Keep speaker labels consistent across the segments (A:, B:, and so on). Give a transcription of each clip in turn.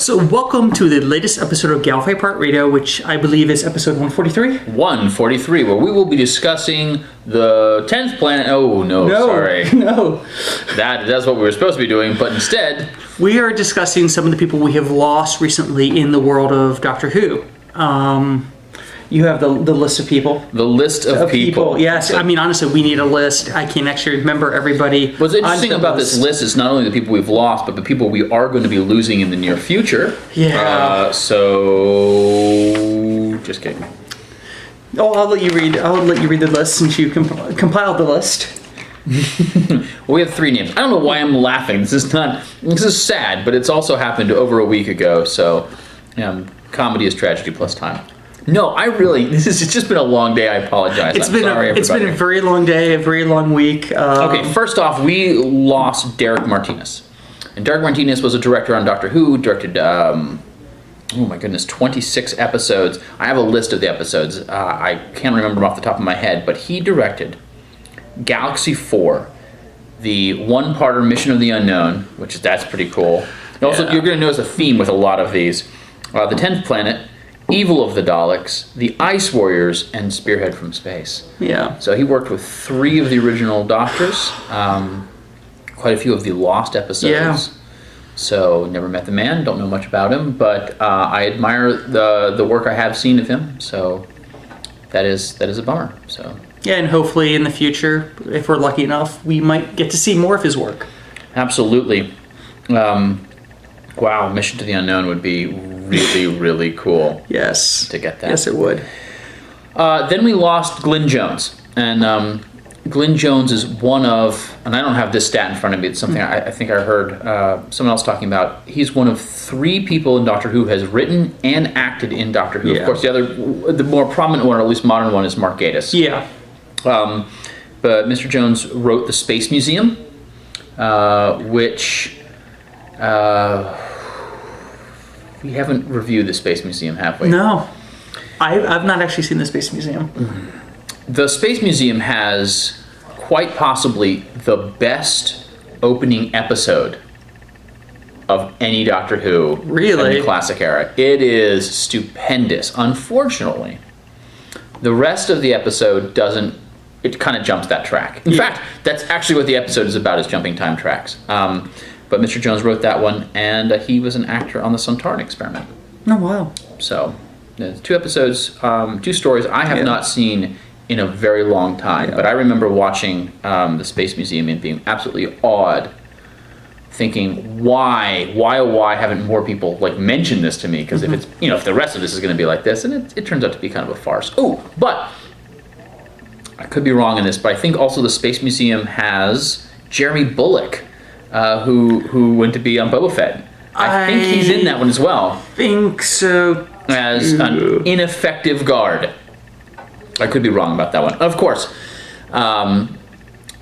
A: So welcome to the latest episode of Galify Part Radio, which I believe is episode 143.
B: 143, where we will be discussing the 10th planet. Oh, no, sorry.
A: No.
B: That's what we were supposed to be doing, but instead...
A: We are discussing some of the people we have lost recently in the world of Doctor Who. You have the list of people.
B: The list of people.
A: Yes, I mean, honestly, we need a list. I can't actually remember everybody.
B: What's interesting about this list is not only the people we've lost, but the people we are going to be losing in the near future.
A: Yeah.
B: So, just kidding.
A: Oh, I'll let you read the list since you compiled the list.
B: Well, we have 3 names. I don't know why I'm laughing. This is sad, but it's also happened over a week ago. So, comedy is tragedy plus time. No, it's just been a long day. I apologize.
A: It's been a very long day, a very long week.
B: Okay, first off, we lost Derek Martinez. And Derek Martinez was a director on Doctor Who, directed, 26 episodes. I have a list of the episodes. I can't remember them off the top of my head, but he directed Galaxy 4, the one-parter Mission of the Unknown, that's pretty cool. Also, you're going to notice a theme with a lot of these. The 10th Planet, Evil of the Daleks, The Ice Warriors, and Spearhead from Space.
A: Yeah.
B: So he worked with 3 of the original Doctors, quite a few of the lost episodes.
A: Yeah.
B: So never met the man, don't know much about him, but I admire the work I have seen of him. So that is a bummer. So
A: yeah, and hopefully in the future, if we're lucky enough, we might get to see more of his work.
B: Absolutely. Wow, Mission to the Unknown would be really, really cool.
A: Yes.
B: To get that.
A: Yes, it would.
B: Then we lost Glyn Jones. And Glyn Jones is one of, and I don't have this stat in front of me, it's something I think I heard someone else talking about. He's one of 3 people in Doctor Who has written and acted in Doctor Who. Yeah. Of course, the more prominent one, or at least modern one, is Mark Gatiss.
A: Yeah.
B: But Mr. Jones wrote the Space Museum, which... we haven't reviewed the Space Museum, have we?
A: No. I've not actually seen the Space Museum.
B: The Space Museum has quite possibly the best opening episode of any Doctor Who in the classic era. It is stupendous. Unfortunately, the rest of the episode doesn't. It kind of jumps that track. In fact, that's actually what the episode is about, is jumping time tracks. But Mr. Jones wrote that one, and he was an actor on the Sontaran Experiment.
A: Oh, wow.
B: So, 2 episodes, 2 stories I have not seen in a very long time. Yeah. But I remember watching the Space Museum and being absolutely awed, thinking, why haven't more people mentioned this to me? Because if it's if the rest of this is going to be like this, and it turns out to be kind of a farce. Oh, but I could be wrong in this, but I think also the Space Museum has Jeremy Bulloch, who went to be on Boba Fett. I think he's in that one as well.
A: Think so.
B: As an ineffective guard. I could be wrong about that one. Of course, the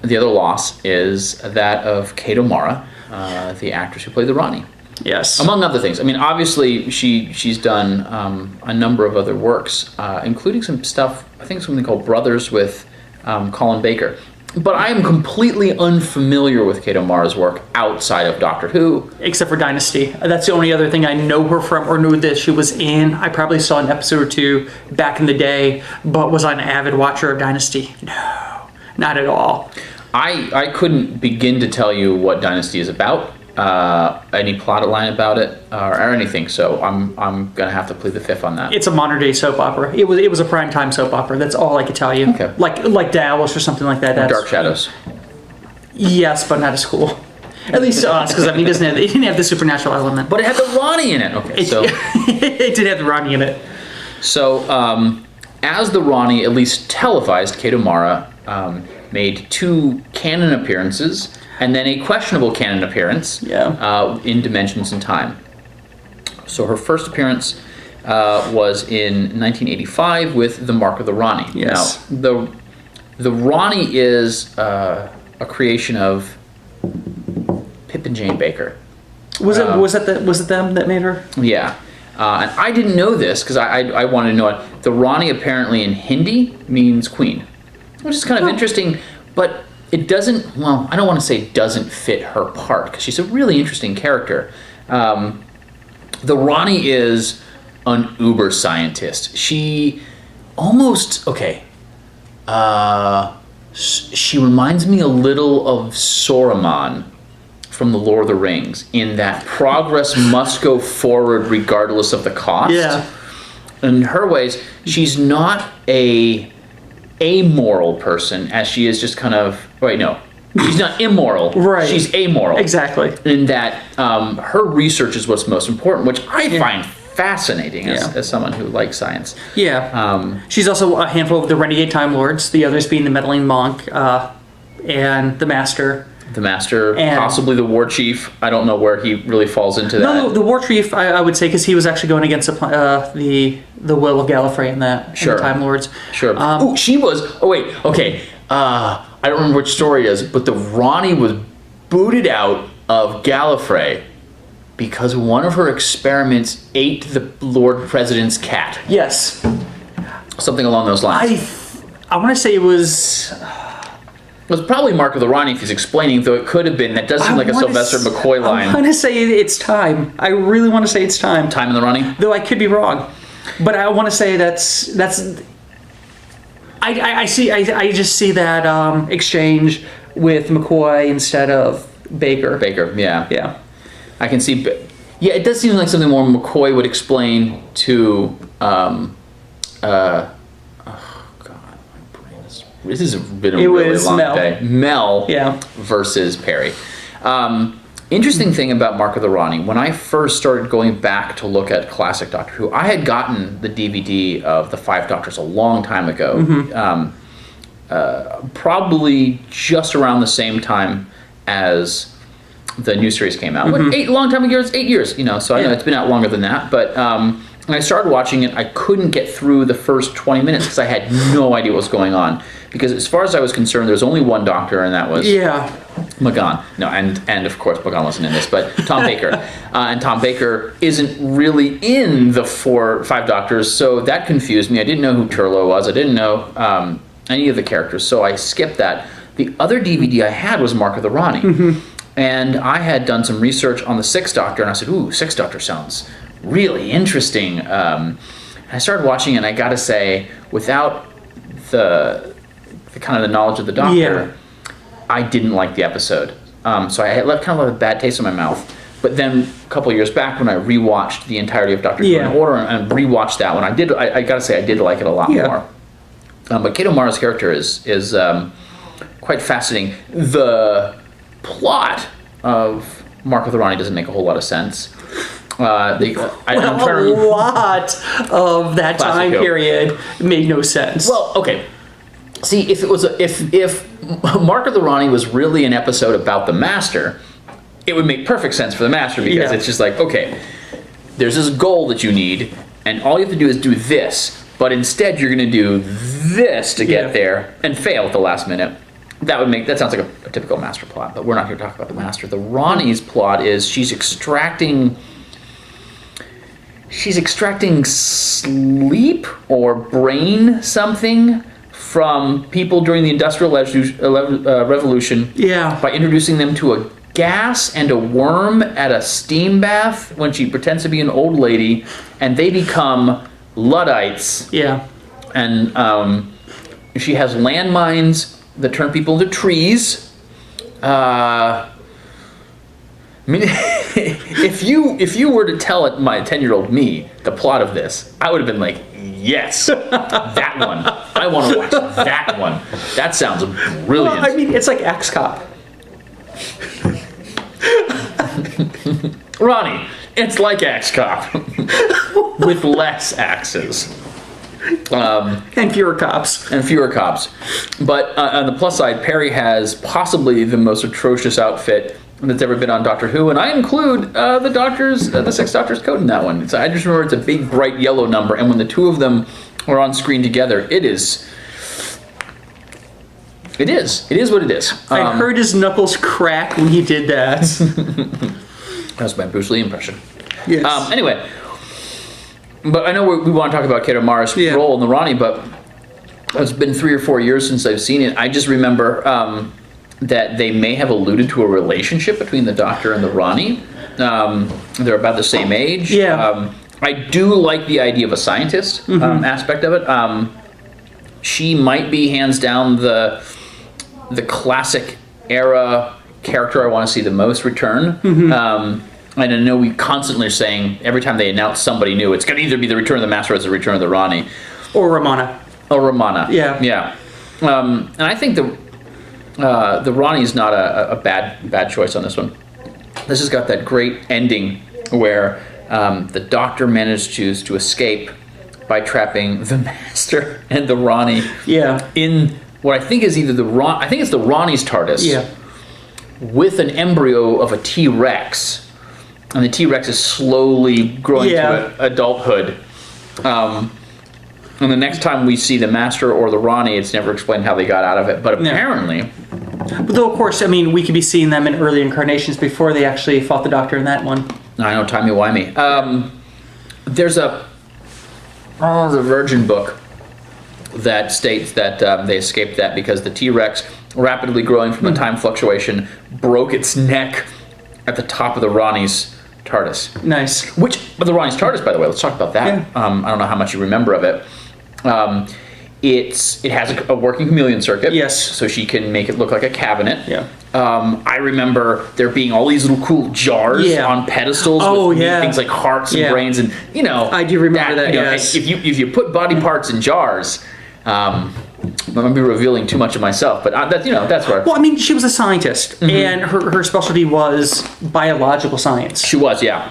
B: other loss is that of Kate O'Mara, the actress who played the Rani.
A: Yes.
B: Among other things. I mean, obviously, she's done a number of other works, including some stuff, I think something called Brothers with Colin Baker. But I am completely unfamiliar with Kate O'Mara's work outside of Doctor Who.
A: Except for Dynasty. That's the only other thing I know her from, or knew that she was in. I probably saw an episode or 2 back in the day, but was I an avid watcher of Dynasty? No, not at all.
B: I couldn't begin to tell you what Dynasty is about, any plot line about it, or anything. So I'm gonna have to plead the fifth on that.
A: It's a modern day soap opera. It was a primetime soap opera. That's all I could tell you.
B: Okay.
A: Like Dallas or something like that.
B: Dark Shadows.
A: Yes, but not as cool. At least to us, because it didn't have the supernatural element.
B: But it had the Rani in it. Okay, so
A: it did have the Rani in it.
B: So as the Rani, at least televised, Kate O'Mara made 2 canon appearances. And then a questionable canon appearance in Dimensions in Time. So her first appearance was in 1985 with The Mark of the Rani.
A: Yes.
B: Now, the Rani is a creation of Pip and Jane Baker.
A: Was it them that made her?
B: Yeah. And I didn't know this because I wanted to know it. The Rani apparently in Hindi means queen, which is kind of interesting, but it doesn't, well, I don't want to say it doesn't fit her part, because she's a really interesting character. The Rani is an uber scientist. She almost she reminds me a little of Saruman from the Lord of the Rings, in that progress must go forward regardless of the cost.
A: Yeah.
B: In her ways, she's not a amoral person, as she is just kind of, she's not immoral.
A: Right.
B: She's amoral.
A: Exactly.
B: In that her research is what's most important, which I find fascinating as someone who likes science.
A: Yeah. She's also a handful of the renegade Time Lords, the others being the meddling monk and the Master.
B: The Master,
A: and
B: possibly the War Chief. I don't know where he really falls into that.
A: No, the War Chief, I would say, because he was actually going against the will of Gallifrey in that,
B: sure.
A: in the Time Lords.
B: Sure. She was... Oh, wait. Okay. I don't remember which story it is, but the Rani was booted out of Gallifrey because one of her experiments ate the Lord President's cat.
A: Yes.
B: Something along those lines.
A: I want to say it was...
B: It was probably Mark of the Rani if he's explaining, though it could have been. That does seem like a Sylvester McCoy line.
A: I want to say it's time. I really want to say it's time.
B: Time in the Rani?
A: Though I could be wrong. But I want to say that's... I just see that exchange with McCoy instead of Baker.
B: Baker, yeah.
A: Yeah.
B: I can see... Yeah, it does seem like something more McCoy would explain to... This has been a really long day. Mel versus Perry. Interesting thing about Mark of the Rani, when I first started going back to look at classic Doctor Who, I had gotten the DVD of the 5 Doctors a long time ago. Probably just around the same time as the new series came out. Long time ago, it's 8 years, so I know it's been out longer than that. But when I started watching it, I couldn't get through the first 20 minutes because I had no idea what was going on. Because as far as I was concerned, there was only one Doctor, and that was McGon. No, and of course McGon wasn't in this, but Tom Baker. And Tom Baker isn't really in the 5 Doctors, so that confused me. I didn't know who Turlough was. I didn't know any of the characters, so I skipped that. The other DVD I had was Mark of the Rani. And I had done some research on the 6th Doctor, and I said, ooh, 6th Doctor sounds really interesting. I started watching it, and I gotta say, without the kind of the knowledge of the Doctor, I didn't like the episode. So I left kind of a bad taste in my mouth. But then a couple of years back, when I rewatched the entirety of Doctor Who in order and rewatched that one, I gotta say I did like it a lot more. But Kate O'Mara's character is quite fascinating. The plot of Mark of the Rani doesn't make a whole lot of sense. A lot
A: of that time period made no sense.
B: Well, okay. See, if Mark of the Rani was really an episode about the Master, it would make perfect sense for the Master, because it's just like, okay, there's this goal that you need, and all you have to do is do this, but instead you're going to do this to get there and fail at the last minute. That sounds like a typical Master plot, but we're not here to talk about the Master. The Rani's plot is she's extracting sleep or brain something from people during the Industrial Revolution by introducing them to a gas and a worm at a steam bath when she pretends to be an old lady, and they become Luddites. And she has landmines that turn people into trees. I mean, if you were to tell my 10-year-old me the plot of this, I would have been like, yes, that one. I want to watch that one. That sounds brilliant.
A: Well, I mean, it's like Axe-Cop.
B: Ronnie, it's like Axe-Cop with less axes.
A: And fewer cops.
B: But on the plus side, Perry has possibly the most atrocious outfit that's ever been on Doctor Who, and I include the 6th Doctor's coat in that one. I just remember it's a big, bright yellow number, and when the two of them are on screen together, it is what it is.
A: I heard his knuckles crack when he did that.
B: That was my Bruce Lee impression.
A: Yes.
B: Anyway, but I know we want to talk about Kate O'Mara's role in the Rani, but it's been 3 or 4 years since I've seen it. I just remember that they may have alluded to a relationship between the Doctor and the Rani. They're about the same age.
A: Yeah.
B: I do like the idea of a scientist aspect of it. She might be hands down the classic era character I want to see the most return. And I know we constantly are saying every time they announce somebody new, it's going to either be the Return of the Master or it's the Return of the Rani.
A: Or Romana.
B: Yeah. Yeah. And I think the Rani is not a bad choice on this one. This has got that great ending where the Doctor managed to escape by trapping the Master and the Rani in what I think is either I think it's the Rani's TARDIS with an embryo of a T-Rex. And the T-Rex is slowly growing to adulthood. And the next time we see the Master or the Rani, it's never explained how they got out of it. But apparently...
A: But though, of course, I mean, we could be seeing them in early incarnations before they actually fought the Doctor in that one.
B: I know, timey-wimey. There's the Virgin book that states that they escaped that because the T-Rex, rapidly growing from the time fluctuation, broke its neck at the top of the Rani's TARDIS.
A: Nice.
B: But the Rani's TARDIS, by the way, let's talk about that.
A: Yeah.
B: I don't know how much you remember of it. It has a working chameleon circuit.
A: Yes.
B: So she can make it look like a cabinet.
A: Yeah.
B: I remember there being all these little cool jars on pedestals with things like hearts and brains, and
A: I do remember that. Yes.
B: If you put body parts in jars, I'm going to be revealing too much of myself, but that's right.
A: Well, I mean, she was a scientist, and her specialty was biological science.
B: She was, yeah.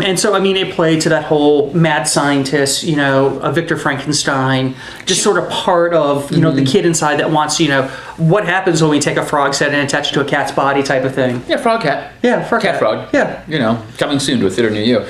A: And so, I mean, it played to that whole mad scientist, a Victor Frankenstein, just sort of part of, the kid inside that wants, what happens when we take a frog's head and attach it to a cat's body type of thing.
B: Yeah, frog cat.
A: Yeah, frog cat.
B: Cat frog.
A: Yeah.
B: Coming soon to a theater near you.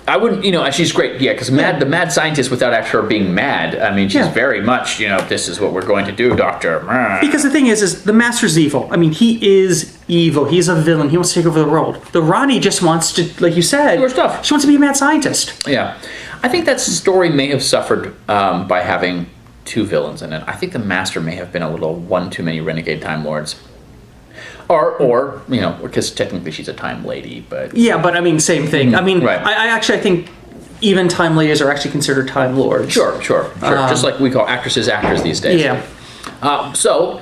B: I wouldn't, she's great, because the mad scientist, without actually her being mad, I mean, she's very much, this is what we're going to do, Doctor.
A: Because the thing is the Master's evil. I mean, he is evil. He's a villain. He wants to take over the world. The Rani just wants to, like you said,
B: do her stuff.
A: She wants to be a mad scientist.
B: Yeah. I think that story may have suffered by having two villains in it. I think the Master may have been a little one too many renegade Time Lords. Or because technically she's a time lady, but...
A: Yeah, but I mean, same thing. I mean,
B: right.
A: I think even time ladies are actually considered time lords.
B: Sure. Just like we call actresses actors these days.
A: Yeah.
B: So,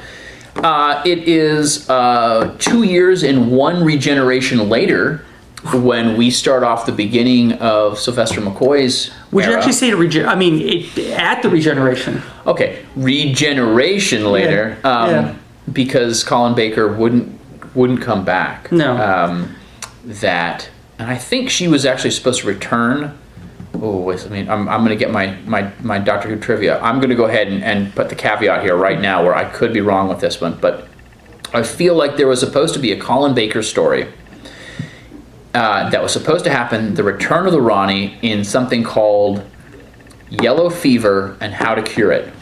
B: it is 2 years and one regeneration later when we start off the beginning of Sylvester McCoy's
A: Would you
B: era.
A: actually say at the regeneration?
B: Okay, regeneration later. Because Colin Baker wouldn't come back.
A: No.
B: And I think she was actually supposed to return. Oh, wait, I'm going to get my Doctor Who trivia. I'm going to go ahead and put the caveat here right now where I could be wrong with this one, but I feel like there was supposed to be a Colin Baker story that was supposed to happen, the return of the Rani, in something called Yellow Fever and How to Cure It.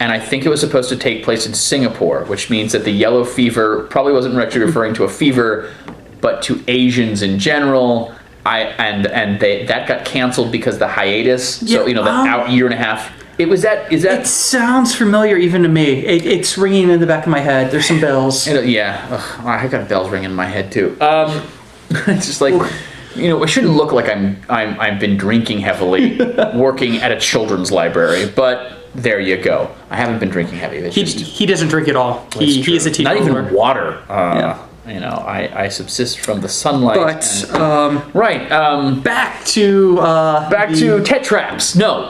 B: And I think it was supposed to take place in Singapore, which means that the yellow fever probably wasn't actually referring to a fever, but to Asians in general. That got canceled because of the hiatus. So that out year and a half. It
A: sounds familiar even to me. It's ringing in the back of my head. There's some bells.
B: I got bells ringing in my head too. It's just like. It shouldn't look like I've been drinking heavily, working at a children's library, but there you go. I haven't been drinking heavy.
A: He doesn't drink at all. He is a teetotaler.
B: Not even water. I subsist from the sunlight.
A: But back to
B: Tet Traps. No,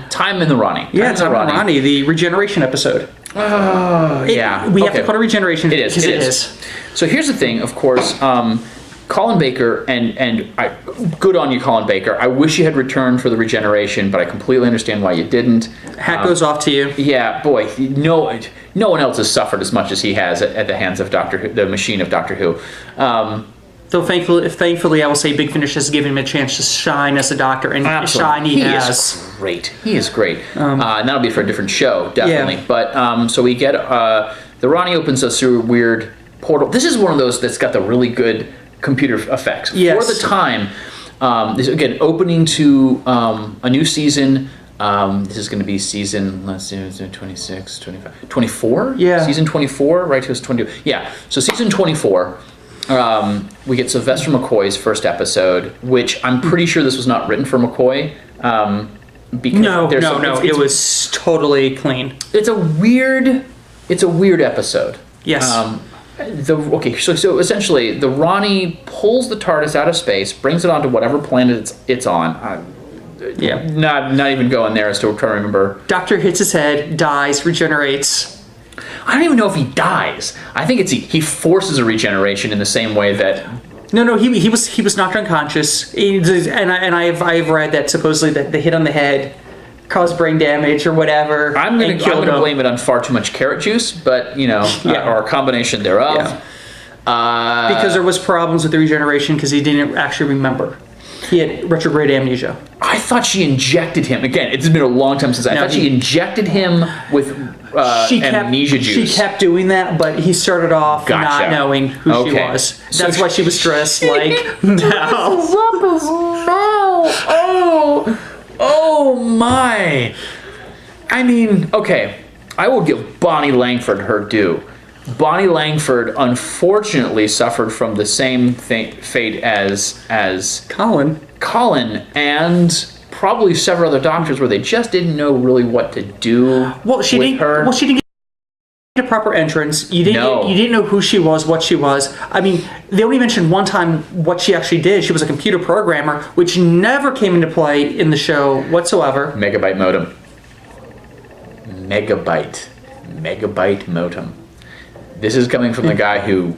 B: Time in the Rani.
A: Time in the Rani, the regeneration episode. We have to call it regeneration.
B: It is. So here's the thing. Of course. Colin Baker, good on you, Colin Baker. I wish you had returned for the regeneration, but I completely understand why you didn't.
A: Hat goes off to you.
B: Yeah, boy, no one else has suffered as much as he has at the hands of Doctor Who, the machine of Doctor Who.
A: Though thankfully, I will say Big Finish has given him a chance to shine as a Doctor, and shine he has.
B: Is great. He is great. And that'll be for a different show, definitely. Yeah. But so we get the Rani opens us through a weird portal. This is one of those that's got the really good computer effects.
A: Yes.
B: For the time, this again opening to a new season. This is going to be season, let's see, 26, 25, 24?
A: Yeah.
B: Season 24, right? It was 22. Yeah. So season 24, We get Sylvester McCoy's first episode, which I'm pretty sure this was not written for McCoy. Because
A: No, it was totally clean.
B: It's a weird episode.
A: Yes.
B: So essentially, the Rani pulls the TARDIS out of space, brings it onto whatever planet it's on.
A: Yeah.
B: Not even going there as to try to remember.
A: Doctor hits his head, dies, regenerates.
B: I don't even know if he dies. I think he forces a regeneration in the same way that.
A: No, he was knocked unconscious, and I've read that supposedly that the hit on the head caused brain damage or whatever.
B: I'm gonna blame it on far too much carrot juice, but or a combination thereof.
A: Yeah. Because there was problems with the regeneration because he didn't actually remember. He had retrograde amnesia.
B: I thought she injected him. Again, it's been a long time since I thought she injected him with amnesia juice.
A: She kept doing that, but he started off not knowing who she was. That's why she was dressed like Mel.
B: Oh my! I mean, okay, I will give Bonnie Langford her due. Bonnie Langford unfortunately suffered from the same fate as Colin, and probably several other doctors where they just didn't know really what to do with her.
A: Well, she didn't get a proper entrance. You didn't know who she was, what she was. I mean, they only mentioned one time what she actually did. She was a computer programmer, which never came into play in the show whatsoever.
B: Megabyte modem. Megabyte modem. This is coming from the guy who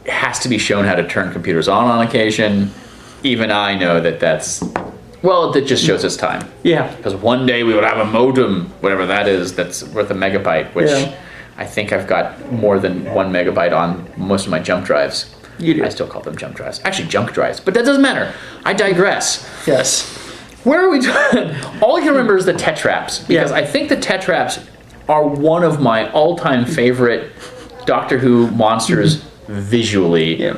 B: has to be shown how to turn computers on occasion. Even I know that's... Well, it just shows its time.
A: Yeah.
B: Because one day we would have a modem, whatever that is, that's worth a megabyte, which I think I've got more than 1 megabyte on most of my jump drives.
A: You do.
B: I still call them jump drives. Actually, junk drives. But that doesn't matter. I digress.
A: Yes.
B: Where are we... All I can remember is the Tetraps. Because I think the Tetraps are one of my all-time favorite Doctor Who monsters visually.
A: Yeah.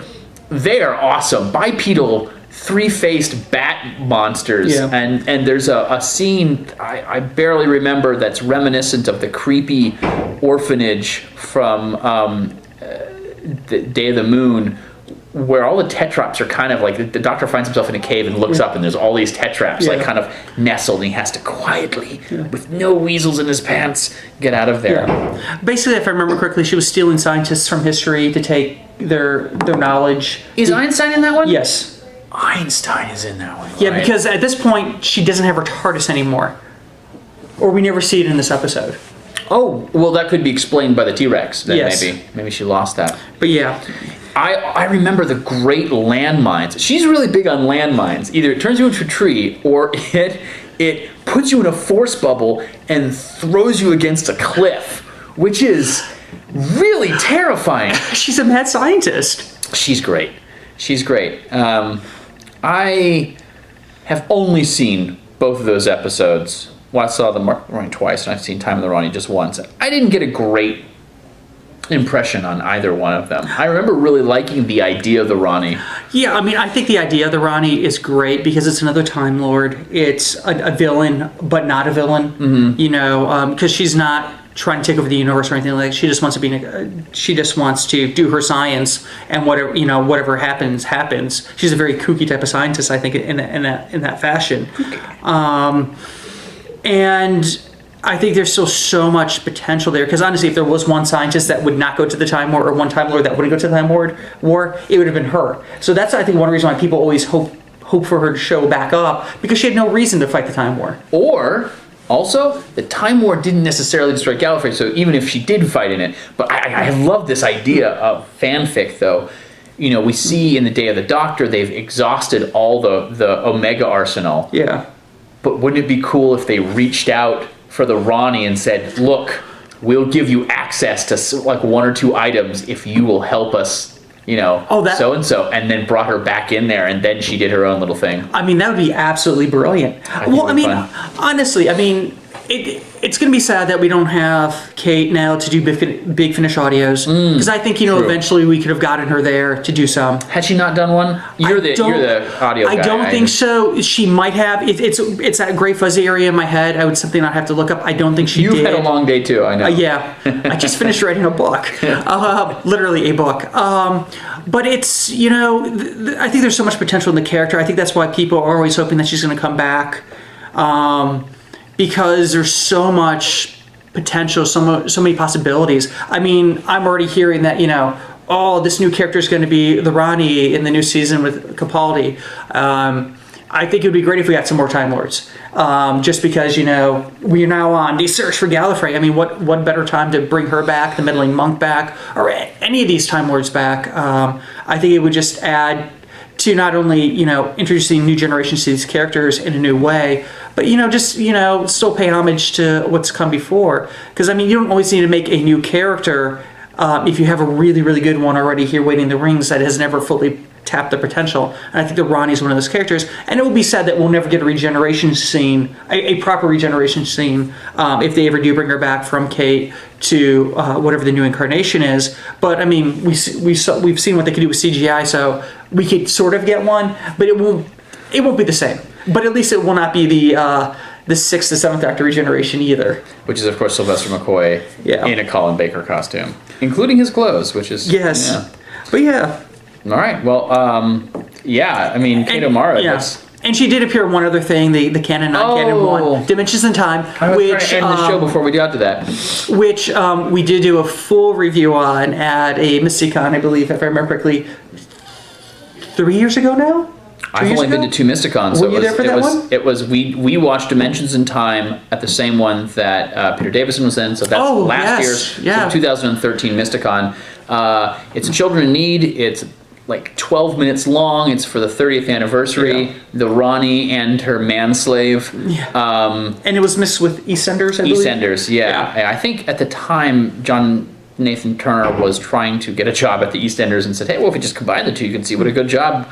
B: They are awesome. Bipedal, three-faced bat monsters.
A: Yeah.
B: And there's a scene I barely remember that's reminiscent of the creepy orphanage from the Day of the Moon, where all the Tetraps are kind of like, the Doctor finds himself in a cave and looks up and there's all these Tetraps like kind of nestled, and he has to quietly, with no weasels in his pants, get out of there.
A: Yeah. Basically, if I remember correctly, she was stealing scientists from history to take their knowledge.
B: Is Einstein in that one?
A: Yes.
B: Einstein is in that one.
A: Yeah,
B: right?
A: because at this point, she doesn't have her TARDIS anymore. Or we never see it in this episode.
B: Oh, well, that could be explained by the T-Rex then.
A: Yes.
B: Maybe she lost that.
A: But yeah.
B: I remember the great landmines. She's really big on landmines. Either it turns you into a tree, or it puts you in a force bubble and throws you against a cliff, which is really terrifying.
A: She's a mad scientist.
B: She's great. I have only seen both of those episodes. Well, I saw the Rani twice, and I've seen Time of the Rani just once. I didn't get a great impression on either one of them. I remember really liking the idea of the Rani.
A: Yeah, I mean, I think the idea of the Rani is great because it's another Time Lord. It's a villain, but not a villain. Because she's not trying to take over the universe or anything like that. She just wants to she just wants to do her science, and whatever happens. She's a very kooky type of scientist, I think, in that fashion. And I think there's still so much potential there, because honestly, if there was one scientist that would not go to the Time War, or one Time Lord that wouldn't go to the Time War, it would have been her. So that's, I think, one reason why people always hope for her to show back up, because she had no reason to fight the Time War.
B: Or, also, the Time War didn't necessarily destroy Gallifrey, so even if she did fight in it, but I love this idea of fanfic, though. We see in the Day of the Doctor, they've exhausted all the Omega arsenal.
A: Yeah.
B: But wouldn't it be cool if they reached out for the Rani and said, look, we'll give you access to like 1 or 2 items if you will help us, so-and-so, and then brought her back in there, and then she did her own little thing.
A: I mean, that would be absolutely brilliant. Honestly, it's going to be sad that we don't have Kate now to do Big Finish audios, because I think eventually we could have gotten her there to do some.
B: Had she not done one? You're the audio guy.
A: I don't think so. She might have. It's that gray fuzzy area in my head. I would something I'd have to look up. I don't think she did.
B: You've had a long day too. I know.
A: Yeah, I just finished writing a book, literally a book. But it's, I think there's so much potential in the character. I think that's why people are always hoping that she's going to come back, because there's so much potential, so many possibilities. I mean, I'm already hearing that, this new character is going to be the Rani in the new season with Capaldi. I think it would be great if we got some more Time Lords. Just because, we are now on the search for Gallifrey. I mean, what better time to bring her back, the meddling monk back, or any of these Time Lords back? I think it would just add to not only, introducing new generations to these characters in a new way, but, still pay homage to what's come before. Because, I mean, you don't always need to make a new character if you have a really, really good one already here waiting in the rings that has never fully tapped the potential. And I think the Ronnie is one of those characters. And it will be sad that we'll never get a regeneration scene, a proper regeneration scene, if they ever do bring her back from Kate to whatever the new incarnation is. But I mean, we've seen what they could do with CGI, so we could sort of get one, but it won't be the same. But at least it will not be the sixth to seventh Doctor regeneration either.
B: Which is, of course, Sylvester McCoy in a Colin Baker costume, including his clothes, which is
A: But yeah.
B: All right. Well, I mean, Kate O'Mara.
A: And she did appear in one other thing, the canon, non-canon one, Dimensions in Time, which
B: end the show before we got to that.
A: Which we did do a full review on at a Mysticon, I believe, if I remember correctly, 3 years ago now.
B: I've only been to 2 Mysticons.
A: Were you there for that one?
B: It was we watched Dimensions in Time at the same one that Peter Davison was in. So that's last year's 2013 Mysticon. It's Children in Need. It's like 12 minutes long. It's for the 30th anniversary. Yeah. The Rani and her manslave.
A: Yeah. And it was mixed with EastEnders, I believe.
B: EastEnders, yeah. I think at the time, John Nathan Turner was trying to get a job at the EastEnders and said, hey, well, if we just combine the two, you can see what a good job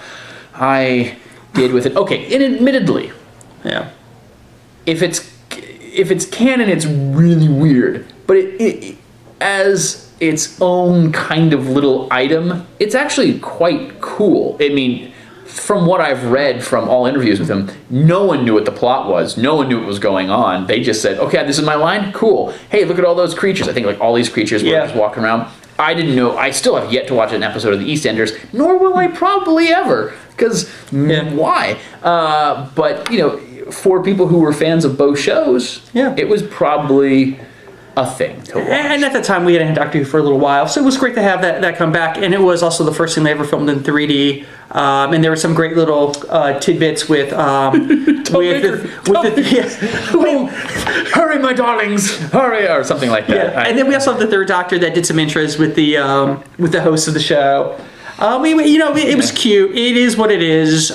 B: I did with it. Okay, and admittedly, if it's canon, it's really weird. But it as its own kind of little item, it's actually quite cool. I mean, from what I've read from all interviews with him, no one knew what the plot was. No one knew what was going on. They just said, okay, this is my line? Cool. Hey, look at all those creatures. I think like all these creatures were just walking around. I didn't know. I still have yet to watch an episode of the EastEnders, nor will I probably ever. Because why? But, for people who were fans of both shows, it was probably a thing to watch.
A: And at the time, we hadn't had Doctor Who for a little while, so it was great to have that come back. And it was also the first thing they ever filmed in 3D. And there were some great little tidbits with hurry, my darlings, hurry, or something like that. Yeah. And then we also have the third Doctor that did some intros with the host of the show. It was cute. It is what it is.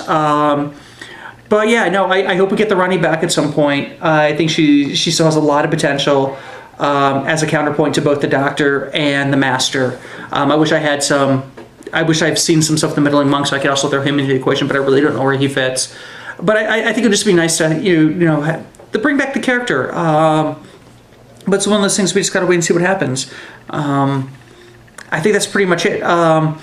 A: But yeah, no, I hope we get the Rani back at some point. I think she still has a lot of potential. As a counterpoint to both the Doctor and the Master. I wish I've seen some stuff with the Meddling Monk, so I could also throw him into the equation, but I really don't know where he fits. But I think it'd just be nice to to bring back the character. But it's one of those things we just got to wait and see what happens. I think that's pretty much it. Let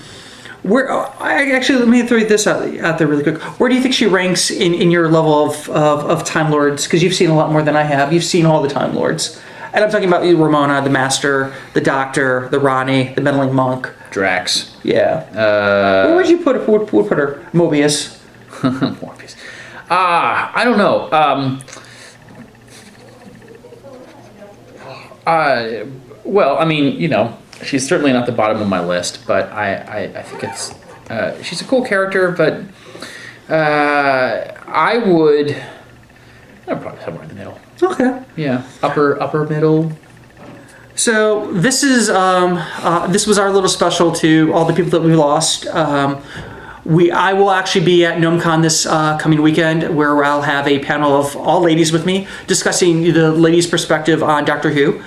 A: me throw this out there really quick. Where do you think she ranks in your level of Time Lords? Because you've seen a lot more than I have. You've seen all the Time Lords. And I'm talking about Ramona, the Master, the Doctor, the Rani, the Meddling Monk.
B: Drax.
A: Yeah. Where would you put her? Mobius.
B: Mobius. I don't know. Well, I mean, she's certainly not the bottom of my list, but I think it's she's a cool character, but I'd probably somewhere in the middle.
A: Okay.
B: Yeah, upper middle.
A: So this was our little special to all the people that we lost. I will actually be at GnomeCon this coming weekend, where I'll have a panel of all ladies with me discussing the ladies' perspective on Doctor Who.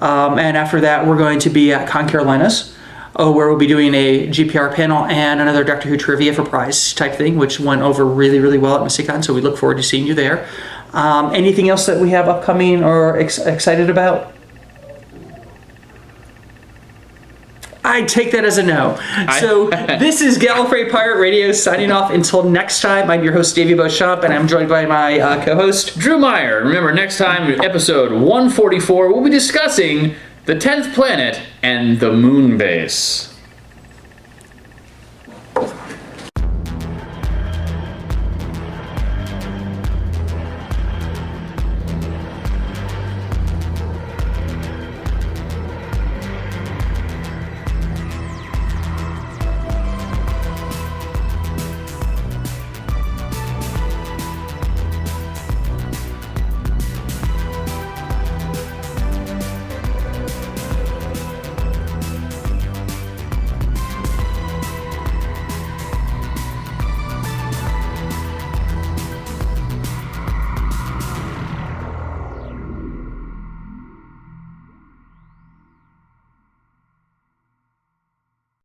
A: And after that, we're going to be at Con Carolinas, where we'll be doing a GPR panel and another Doctor Who trivia for prize type thing, which went over really, really well at Mysticon. So we look forward to seeing you there. Anything else that we have upcoming or excited about? I take that as a no. So this is Gallifrey Pirate Radio signing off. Until next time, I'm your host, Davey Beauchamp, and I'm joined by my co-host,
B: Drew Meyer. Remember, next time, episode 144, we'll be discussing the 10th planet and the moon base.